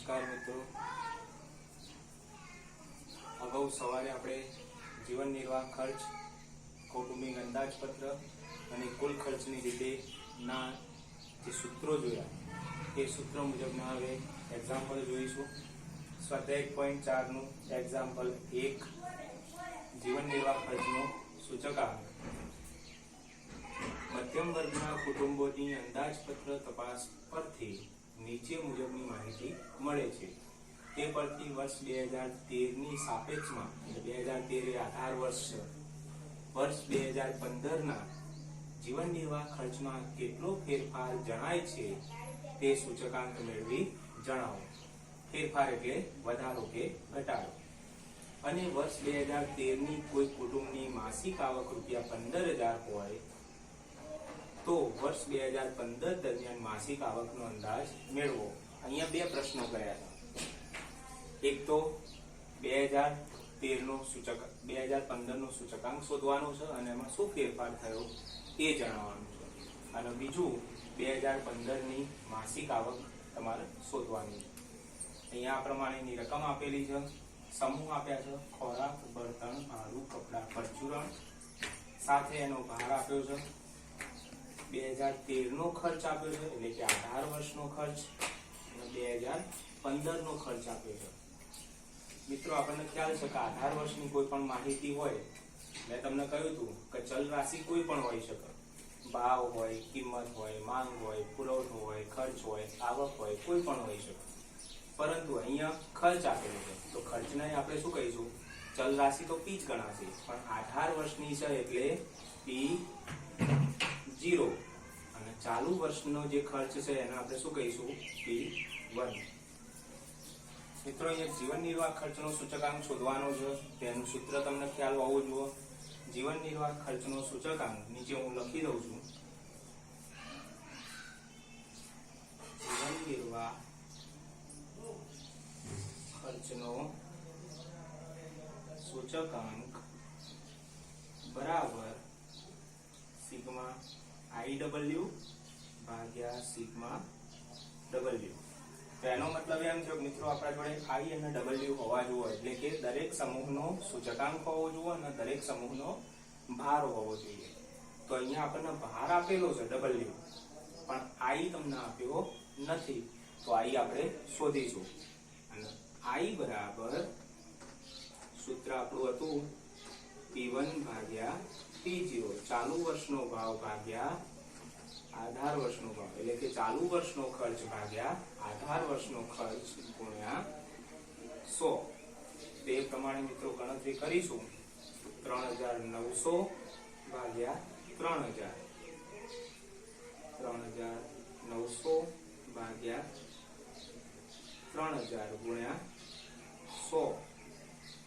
નમસ્કાર મિત્રો, અગાઉ સવારે આપણે જીવન નિર્વાહ ખર્ચ, કૌટુંબિક અંદાજપત્ર અને કુલ ખર્ચની રીતેના જે સૂત્રો જોયા એ સૂત્રો મુજબના હવે એક્ઝામ્પલ જોઈશું. સ્વાધ્યાય 1.4 નું એક્ઝામ્પલ 1, જીવન નિર્વાહ ખર્ચનો સૂચકાંક. મધ્યમ વર્ગના કુટુંબોની અંદાજપત્ર તપાસ પરથી નીચે મુજબની માહિતી મળે છે. તે પરથી વર્ષ 2013 ની સાપેક્ષમાં, 2013 એ આધાર વર્ષ છે, વર્ષ 2015 ના જીવન નિર્વાહ ખર્ચમાં કેટલો ફેરફાર જણાય છે તે સૂચકાંક મેળવી જણાવો. ફેરફાર એટલે વધારો કે ઘટાડો. અને વર્ષ 2013 ની કોઈ કુટુંબની માસિક આવક ₹15,000 હોય તો વર્ષ 2015 દરમિયાન માસિક આવકનો અંદાજ મેળવો. અહીંયા બે પ્રશ્નો કર્યા હતા. એક તો 2015 નો સૂચકાંક શોધવાનો છે અને એમાં શું ફેરફાર થયો એ જણાવવાનું છે. અને બીજું 2015 ની માસિક આવક તમારે શોધવાની છે. અહીંયા આ પ્રમાણેની રકમ આપેલી છે, સમૂહ આપ્યા છે, ખોરાક, બળતણ, ભાડું, કપડાં, પરચુરણ, સાથે એનો ભાર આપ્યો છે, 2013 નો ખર્ચ આપ્યો છે એટલે કે આધાર વર્ષનો ખર્ચ, અને 2015 નો ખર્ચ આપ્યો છે. મિત્રો, આપણને ખ્યાલ છે કે આધાર વર્ષની કોઈ પણ માહિતી હોય, મેં તમને કહ્યું હતું કે ચલ રાશિ કોઈ પણ હોઈ શકે, ભાવ હોય, કિંમત હોય, માંગ હોય, પુરવઠો હોય, ખર્ચ હોય, આવક હોય, કોઈ પણ હોઈ શકે. પરંતુ અહીંયા ખર્ચ આપેલો છે તો ખર્ચને આપણે શું કહીશું? ચલ રાશિ તો P જ ગણાશે, પણ આધાર વર્ષની છે એટલે P0, અને ચાલુ વર્ષનો જે ખર્ચ છે એને આપણે શું કહીશું? P1. મિત્રો, અહીંયા જીવન નિર્વાહ ખર્ચનો સૂચકાંક શોધવાનો છે. તેનું સૂત્ર તમને ખ્યાલ હોવો જોઈએ. જીવન નિર્વાહ ખર્ચનો સૂચકાંક નીચે હું લખી દઉં છું. જીવન નિર્વાહ ખર્ચનો સૂચકાંક બરાબર સિગ્મા IW ભાગ્યા સિગ્મા W. તો એનો મતલબ એમ છે મિત્રો, આપણા જોડે I અને W હોવા જોઈએ, એટલે કે દરેક સમૂહનો સૂચકાંક હોવો જોઈએ અને દરેક સમૂહનો ભાર હોવો જોઈએ. તો અહીંયા આપણને ભાર આપેલો છે W, પણ I તમને આપ્યો નથી, તો I આપણે શોધીશું. અને I બરાબર સૂત્ર આપણું હતું P1 ભાગ્યા P0, ચાલુ વર્ષનો ભાવ ભાગ્યા આધાર વર્ષનો ભાવ, એટલે કે ચાલુ વર્ષનો ખર્ચ ભાગ્યા આધાર વર્ષનો ખર્ચ ગુણ્યા 100. તે પ્રમાણે મિત્રો ગણતરી કરીશું. 3,900 ભાગ્યા 3,000, 3,900 ભાગ્યા 3,000 ગુણ્યા 100,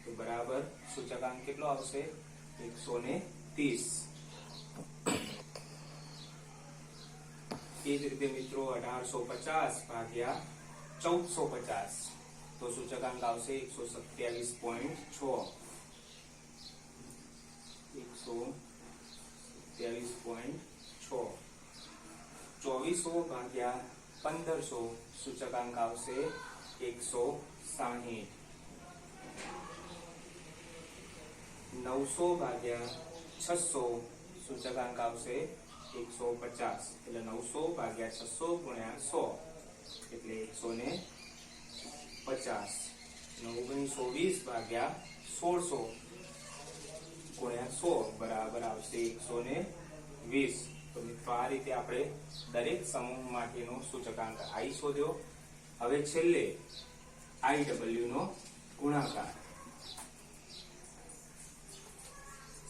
તો બરાબર સૂચકાંક કેટલો આવશે? 130. એ જ રીતે મિત્રો 1,850 ભાગ્યા 1,450, તો સૂચકાંક આવશે 127.6. 127.6. 2400 ભાગ્યા 1,500, સૂચકાંક આવશે 160. 900 ભાગ્યા 600, સૂચકાંક આવશે 150. એટલે 900 ભાગ્યા 600 ગુણ્યા 100 એટલે 150. 9,20 ભાગ્યા 1,600 ગુણ્યા 100 બરાબર આવશે 120. તો મિત્રો, આ રીતે આપણે દરેક સમૂહ માટેનો સૂચકાંક I શોધ્યો. હવે છેલ્લે IW નો ગુણાકાર.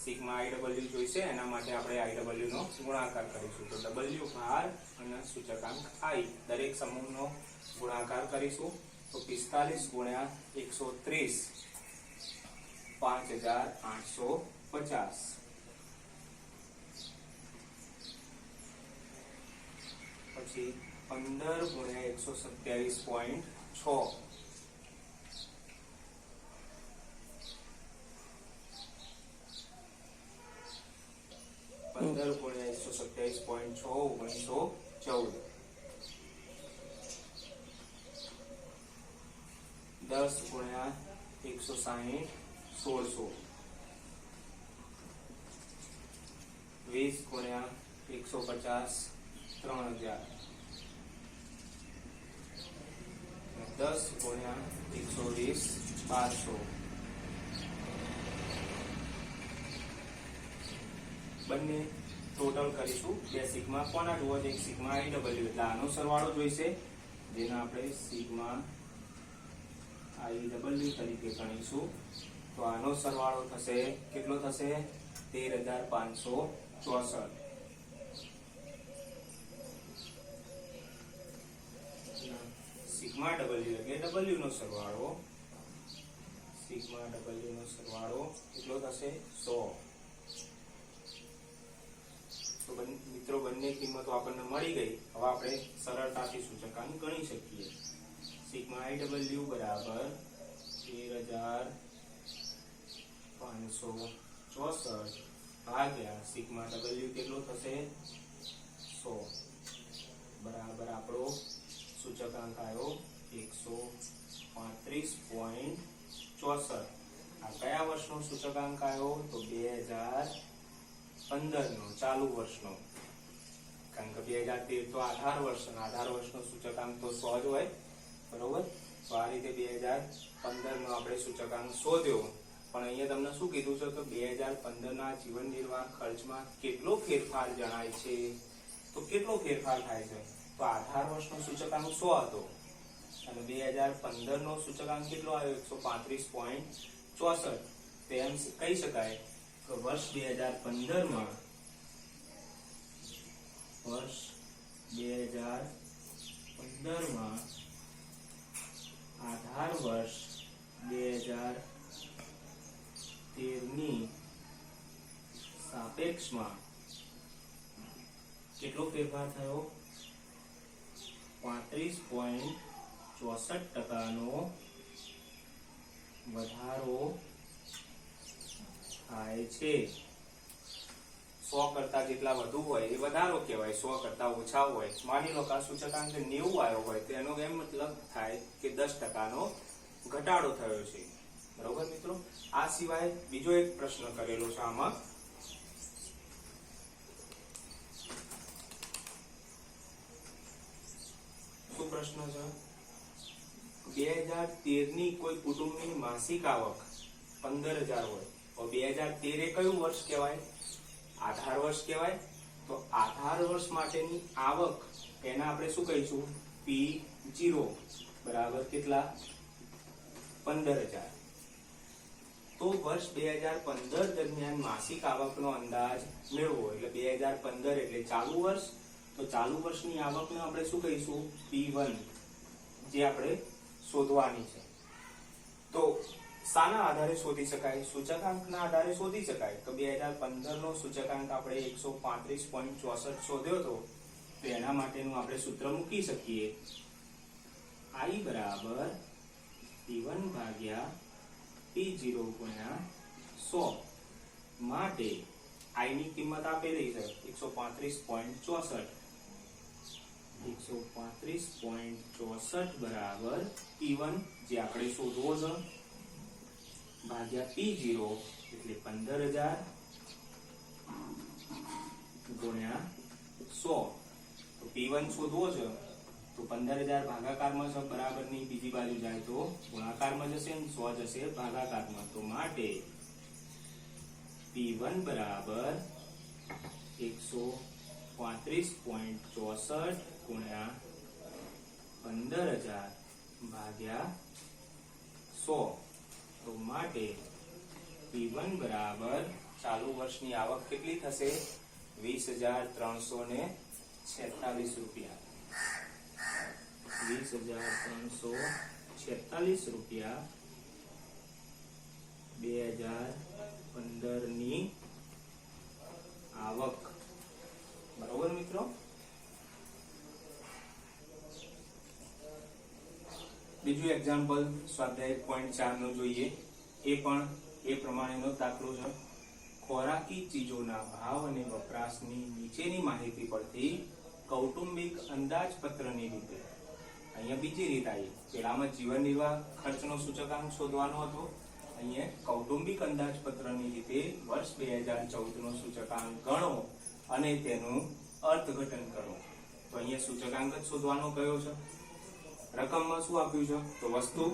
સિગ્મા IW જોઈશે, એના માટે આપણે IW નો ગુણાકાર કરીશું. તો W ભાર અને સૂચકાંક I, દરેક સમૂહનો ગુણાકાર કરીશું. તો 45 ગુણ્યા 130, 5,850. પછી 15 ગુણ્યા 127.6, 15 ગુણ્યા 127.6 1914. 10 ગુણ્યા 160 1600, 20 ગુણ્યા 150 3000, 10 ગુણ્યા 120 1200. બંને ટોટલ કરીશું. બે સિગ્મા કોના જુઓ છે? એક સિગ્મા આઈ ડબલ્યુ, એટલે આનો સરવાળો જોઈશે, જેને આપણે સિગ્મા આઈ ડબલ્યુ તરીકે ગણીશું. તો આનો સરવાળો થશે, કેટલો થશે? 13564. સિગ્મા ડબલ્યુ એટલે ડબલ્યુ નો સરવાળો, સિગ્મા ડબલ્યુ નો સરવાળો કેટલો થશે? 100. તો મિત્રો બંને કિંમતો આપણને મળી ગઈ. હવે આપણે સરળતાથી સૂચકાંક ગણી શકીએ. સિગ્મા આઈ ડબલ્યુ બરાબર 13564 ભાગ્યા સિગ્મા ડબલ્યુ કેટલો થશે? 100 બરાબર આપણો સૂચકાંક આવ્યો 135.64. આ કયા વર્ષનો સૂચકાંક આવ્યો? તો 2015 નો, ચાલુ વર્ષનો. કારણ કે 2013 તો આધાર વર્ષનો સૂચકાંક તો 100 જ હોય, બરોબર? તો આ રીતે 2015 નો આપણે સૂચકાંક શોધ્યો. પણ અહીંયા તમને શું કીધું છે? તો 2015 ના જીવન નિર્વાહ ખર્ચમાં કેટલો ફેરફાર જણાય છે? તો કેટલો ફેરફાર થાય છે? તો આધાર વર્ષનો સૂચકાંક 100 હતો અને 2015 નો સૂચકાંક કેટલો આવ્યો? 135.64. તેમ કહી શકાય કે વર્ષ 2015 માં આધાર વર્ષ 2013 ની સાપેક્ષમાં કેટલો ફેરફાર થયો? 35.64% વધારો થાય છે. 100 કરતા જેટલા વધુ હોય એ વધારો કહેવાય, 100 કરતા ઓછા હોય, માની લો કે આ સૂચકાંક 90 આવ્યો હોય, તેનો એમ મતલબ થાય કે 10% નો ઘટાડો થયો છે. બરોબર મિત્રો? આ સિવાય બીજો એક પ્રશ્ન કરેલો છે આમાં. શું પ્રશ્ન છે? 2013 ની કોઈ કુટુંબની માસિક આવક 15000 હોય તો 2013 એ કયું વર્ષ કહેવાય? આધાર વર્ષ કહેવાય. તો આધાર વર્ષ માટેની આવક એના આપણે શું કહીશું? P0 બરાબર કેટલા? 15000. તો વર્ષ 2015 દરમિયાન માસિક આવકનો અંદાજ મેળવો. એટલે 2015 એટલે ચાલુ વર્ષ. તો ચાલુ વર્ષની આવકને આપણે શું કહીશું? P1, જે આપણે શોધવાની છે. તો શાના આધારે શોધી શકાય? સૂચકાંકના આધારે શોધી શકાય. તો 2015 નો સૂચકાંક આપણે 135.64 શોધ્યો હતો, તો એના માટેનું આપણે સૂત્ર મૂકી શકીએ. I બરાબર P1 ભાગ્યા P0 ગુણ્યા 100. માટે I ની કિંમત આપેલી છે 135.64. 135.64 બરાબર P1 જે આપણે શોધવો છે ભાગ્યા P0 એટલે 15000 ગુણ્યા 100. તો P1 શોધવો છે તો 15000 ભાગાકારમાં છે, બરાબરની બીજી બાજુ જાય તો ગુણાકારમાં જશે અને 100 જશે ભાગાકારમાં. તો માટે P1 બરાબર 135.64 ગુણ્યા 15000 ભાગ્યા 100. તો માટે P1 બરાબર ચાલુ વર્ષની આવક કેટલી થશે? 20346 રૂપિયા. 20346 રૂપિયા 2015 ની આવક. બરોબર મિત્રો? બીજું એક્ઝામ્પલ સ્વાધ્યાય 1.4 નું જોઈએ. એ પણ એ પ્રમાણેનો દાખલો છે. ખોરાકી ચીજોના ભાવ અને વપરાશની નીચેની માહિતી પરથી કૌટુંબિક અંદાજપત્રની રીતે. અહીંયા બીજી રીત આવી. પેલામાં જીવન નિર્વાહ ખર્ચનો સૂચકાંક શોધવાનો હતો. અહીંયા કૌટુંબિક અંદાજપત્રની રીતે વર્ષ 2014 નો સૂચકાંક ગણો અને તેનું અર્થઘટન કરો. તો અહીંયા સૂચકાંક જ શોધવાનો કયો છે. રકમમાં શું આપ્યું છે? તો વસ્તુ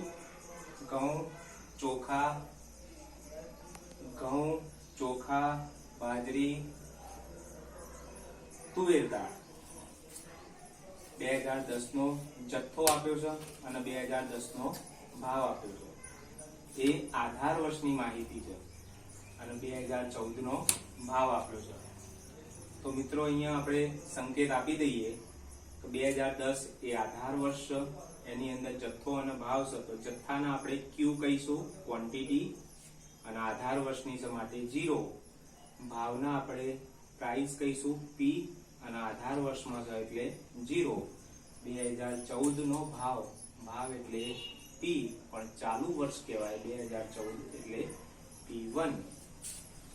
ઘઉં, ચોખા, બાજરી, તુવેર દાળ 2010 નો જથ્થો આપ્યો છે અને 2010 નો ભાવ આપ્યો છે. એ આધાર વર્ષની માહિતી છે અને 2014 નો ભાવ આપ્યો છે. તો મિત્રો અહીંયા આપણે સંકેત આપી દઈએ કે 2010 એ આધાર વર્ષ છે, એની અંદર જથ્થો અને ભાવ છે. તો જથ્થાના આપણે ક્યુ કહીશું, ક્વોન્ટિટી, અને આધાર વર્ષની છે માટે 0. ભાવના આપણે પ્રાઇસ કહીશું પી, અને આધાર વર્ષમાં છે એટલે 0. 2014 નો ભાવ એટલે પી, પણ ચાલુ વર્ષ કહેવાય 2014 એટલે P1.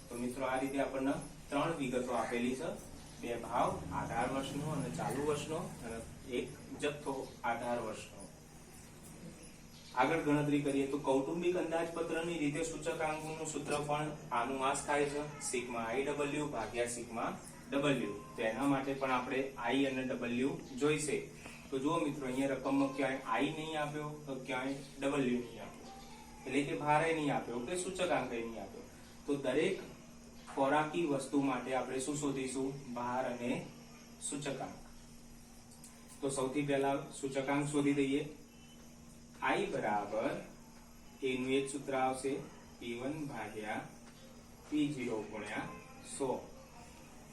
તો મિત્રો આ રીતે આપણને 3 વિગતો આપેલી છે. 2 ભાવ આધાર વર્ષનો અને ચાલુ વર્ષનો, અને 1 જથ્થો આધાર વર્ષનો. આગળ ગણતરી કરીએ તો કૌટુંબિક અંદાજપત્રની રીતે સૂચકાંકનું સૂત્ર પણ આનુમાસ થાય છે, સિગ્મા IW ભાગ્યા સિગ્મા W. તો એના માટે પણ આપણે I અને W જોઈશે. તો જુઓ મિત્રો, અહીંયા રકમમાં ક્યાંય I નહીં આપ્યો તો ક્યાંય W નહીં આપ્યો, એટલે કે ભારે નહીં આપ્યો કે સૂચકાંક નહીં આપ્યો. તો દરેક ખોરાકી વસ્તુ માટે આપણે શું શોધીશું? ભાર અને સૂચકાંક. તો સૌથી પહેલા સૂચકાંક શોધી દઈએ. I બરાબર એનું એક સૂત્ર આવશે P1 ભાગ્યા P0 ગુણ્યા 100.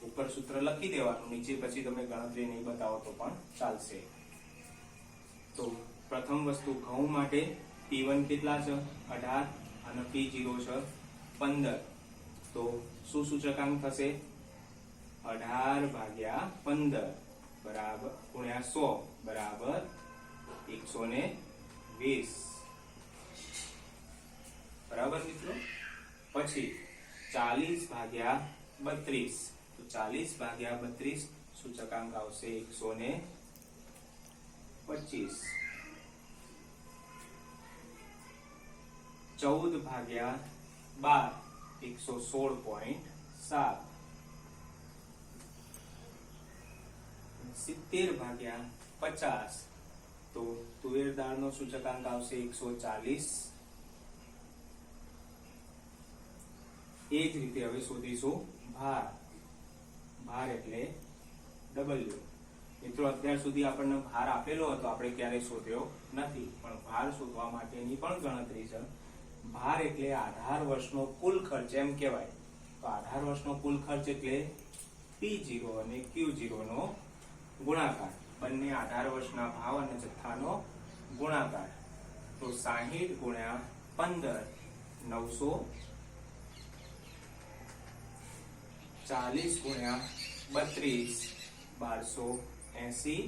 ઉપર સૂત્ર લખી દેવાનું, નીચે પછી તમે ગણતરી નહીં બતાવો તો પણ ચાલશે. તો પ્રથમ વસ્તુ ઘઉં માટે P1 કેટલા છે? 18 અને P0 છે 15. તો શું સૂચકાંક થશે? 18 ભાગ્યા 15 બરાબર ગુણ્યા 100 બરાબર 120. બરાબર મિત્રો. પછી 40 ભાગ્યા 32. તો 40 ભાગ્યા 32 સૂચકાંક આવશે 125. 14 ભાગ્યા 12 116.7. 70 ભાગ્યા 50. તો તુવેર દાળનો સૂચકાંક આવશે 140. એ જ રીતે હવે શોધીશું ભાર એટલે W. મિત્રો અત્યાર સુધી આપણને ભાર આપેલો હતો, આપણે ક્યારેય શોધ્યો નથી, પણ ભાર શોધવા માટેની પણ ગણતરી છે. ભાર એટલે આધાર વર્ષનો કુલ ખર્ચ એમ કહેવાય. તો આધાર વર્ષનો કુલ ખર્ચ એટલે P0 અને Q0 નો ગુણાકાર, બંને આધાર વર્ષના ભાવ અને જથ્થાનો ગુણાકાર. તો 60 ગુણ્યા 15 900, 40 ગુણ્યા 32 1280,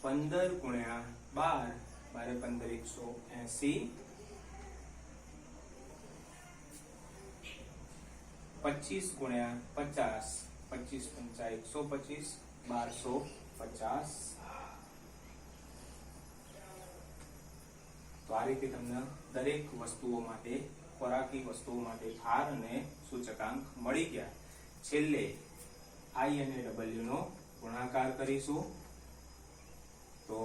15 ગુણ્યા 12 12 15 180, 25 ગુણ્યા 50 25 5 125 1250. તો આ રીતે તમને દરેક વસ્તુઓ માટે, ખોરાકી વસ્તુઓ માટે ભાર અને સૂચકાંક મળી ગયા. છેલ્લે I અને W નો ગુણાકાર કરીશું. તો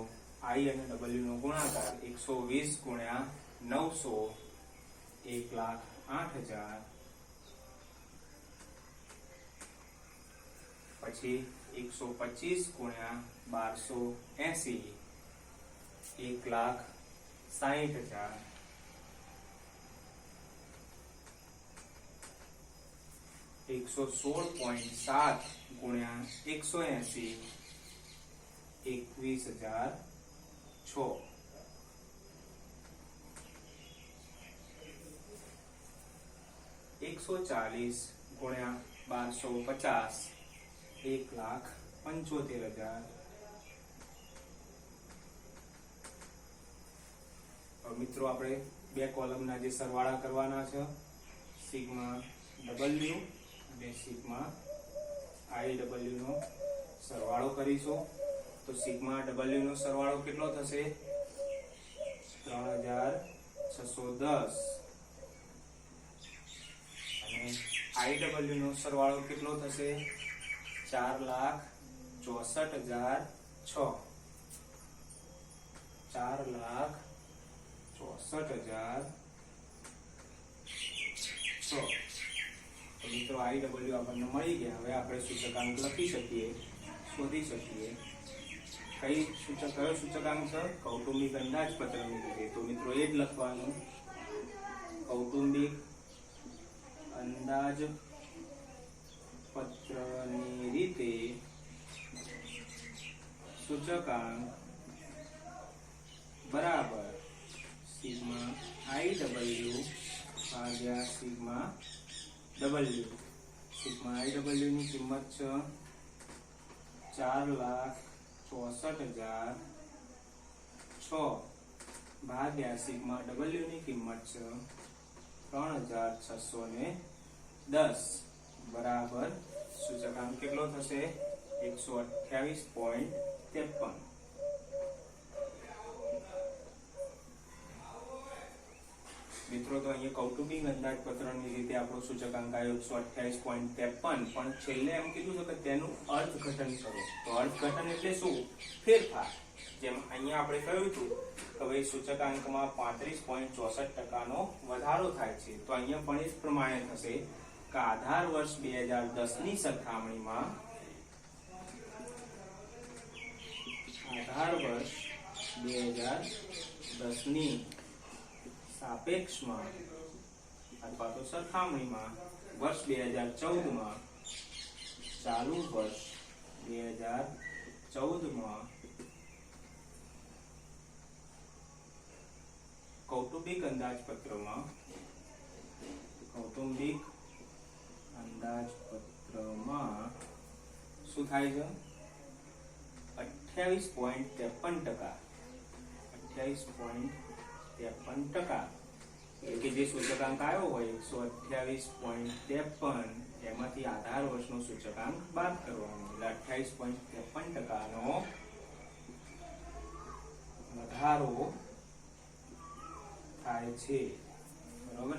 I અને W નો ગુણાકાર 120 ગુણ્યા 900 1,08,000, પછી 125 ગુણ્યા 1280 1,60,000, $116.7 ગુણ્યા 180 21,006, 140 ગુણ્યા 1250 1,75,000. મિત્રો આપણે બે કોલમના જે સરવાળા કરવાના છે, સિગ્મા W અને સિગ્મા IW નો સરવાળો કરીએ. કરીશું તો સિગ્મા ડબલ્યુ નો સરવાળો કેટલો થશે 3610 અને આઈડબલ્યુ નો સરવાળો કેટલો થશે 4,64,006 4,64,006 તો મિત્રો આઈડબલ્યુ આપણને મળી ગયા. હવે આપણે સૂચકાંક લખી શકીએ, શોધી શકીએ. કયો સૂચકાંક છે? કૌટુંબિક અંદાજપત્રની રીતે. તો મિત્રો એ જ લખવાનું, કૌટુંબિક અંદાજપત્રની રીતે સૂચકાંક બરાબર સિગ્મા આઈડબલ્યુ ભાગ્યા સિગ્મા ડબલ્યુ. સિગ્મા આઈડબલ્યુ ની કિંમત છે 4,64,006 ભાગ્યા સિગ્મા ડબલ્યુ ની કિંમત છે 3,610 બરાબર સૂચકાંક કેટલો થશે 128.53. મિત્રો તો અહીંયા કૌટુંબિક અંદાજપત્રની રીતે આપણો સૂચકાંક આવ્યો 128.53, પણ છેલ્લે એમ કીધું છે કે તેનું અર્થઘટન કરો. તો અર્થઘટન એટલે શું? ફેરફાર. જેમ અહીંયા આપણે કહ્યું હતું કે ભાઈ સૂચકાંકમાં 35.64% વધારો થાય છે, તો અહીંયા પણ એ જ પ્રમાણે થશે કે આધાર વર્ષ 2010 ની સરખામણીમાં આધાર વર્ષ 2010 ની સાપેક્ષમાં અથવા તો સરખામણીમાં વર્ષ 2014 માં ચાલુ વર્ષ 2014 માં કૌટુંબિક અંદાજપત્રમાં શું થાય છે 28.53%. 28.53% એટલે કે જે સૂચકાંક આવ્યો હોય 128.53 એમાંથી આધાર વર્ષનો સૂચકાંક બાદ કરવાનો, એટલે 28.53% નો વધારો થાય છે. બરોબર.